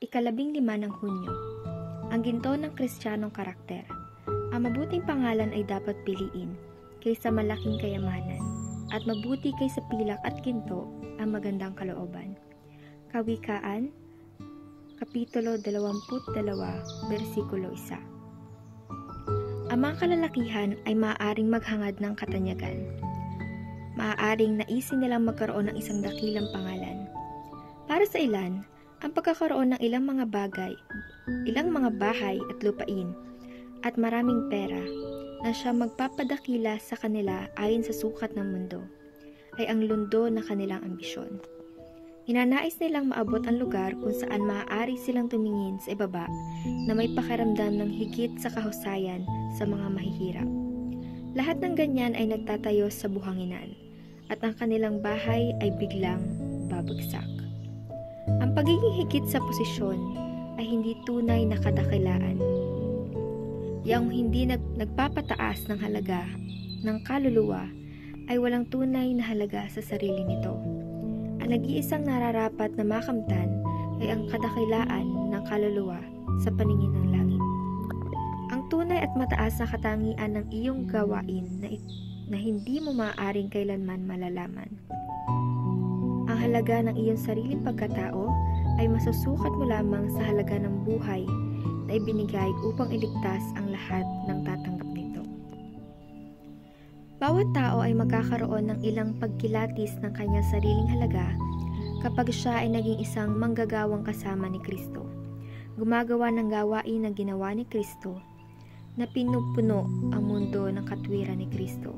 Ikalabing-lima ng Hunyo. Ang ginto ng Kristiyanong karakter. Ang mabuting pangalan ay dapat piliin kaysa malaking kayamanan, at mabuti kaysa pilak at ginto ang magandang kalooban. Kawikaan, Kapitulo 22, versikulo 1. Ang mga kalalakihan ay maaaring maghangad ng katanyagan. Maaaring naisin nilang magkaroon ng isang dakilang pangalan. Para sa ilan, ang pagkakaroon ng ilang mga bahay at lupain, at maraming pera na siya magpapadakila sa kanila ayon sa sukat ng mundo, ay ang lundo na kanilang ambisyon. Ninanais nilang maabot ang lugar kung saan maaari silang tumingin sa ibaba na may pakiramdam ng higit sa kahusayan sa mga mahihirap. Lahat ng ganyan ay nagtatayo sa buhanginan, at ang kanilang bahay ay biglang babagsak. Ang pagiging higit sa posisyon ay hindi tunay na kadakilaan. Yang hindi nagpapataas ng halaga ng kaluluwa ay walang tunay na halaga sa sarili nito. Ang nag-iisang nararapat na makamtan ay ang kadakilaan ng kaluluwa sa paningin ng langit. Ang tunay at mataas na katangian ng iyong gawain na hindi mo maaaring kailanman malalaman. Ang halaga ng iyong sariling pagkatao ay masusukat mo lamang sa halaga ng buhay na ibinigay upang iligtas ang lahat ng tatanggap nito. Bawat tao ay magkakaroon ng ilang pagkilatis ng kanyang sariling halaga kapag siya ay naging isang manggagawang kasama ni Kristo, gumagawa ng gawain na ginawa ni Kristo, na pinupuno ang mundo ng katwiran ni Kristo,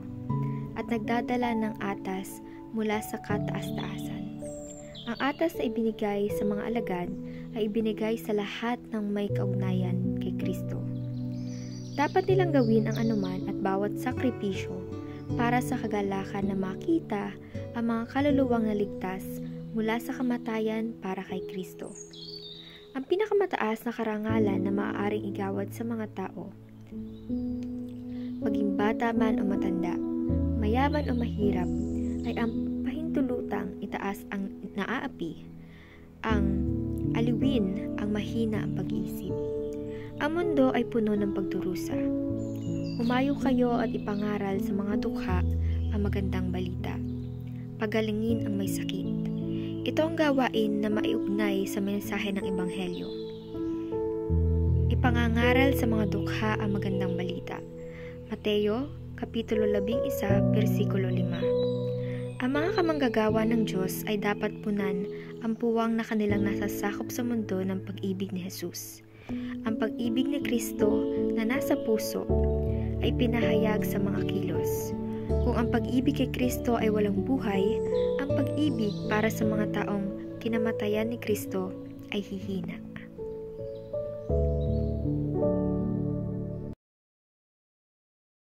at nagdadala ng atas mula sa kataas-taasan. Ang atas na ibinigay sa mga alagad ay ibinigay sa lahat ng may kaugnayan kay Kristo. Dapat nilang gawin ang anuman at bawat sakripisyo para sa kagalakan na makita ang mga kaluluwang naligtas mula sa kamatayan para kay Kristo. Ang pinakamataas na karangalan na maaaring igawad sa mga tao, maging bata man o matanda, mayaman o mahirap, ay ang pahintulutang itaas ang naaapi, ang aliwin ang mahina ang pag-iisip. Ang mundo ay puno ng pagdurusa. Humayo kayo at ipangaral sa mga dukha ang magandang balita. Pagalingin ang may sakit. Ito ang gawain na maiugnay sa mensahe ng Ebanghelyo. Ipangangaral sa mga dukha ang magandang balita. Mateo, Kapitulo 11, versikulo 5. Ang mga kamanggagawa ng Diyos ay dapat punan ang puwang na kanilang nasasakop sa mundo ng pag-ibig ni Jesus. Ang pag-ibig ni Kristo na nasa puso ay pinahayag sa mga kilos. Kung ang pag-ibig kay Kristo ay walang buhay, ang pag-ibig para sa mga taong kinamatayan ni Kristo ay hihina.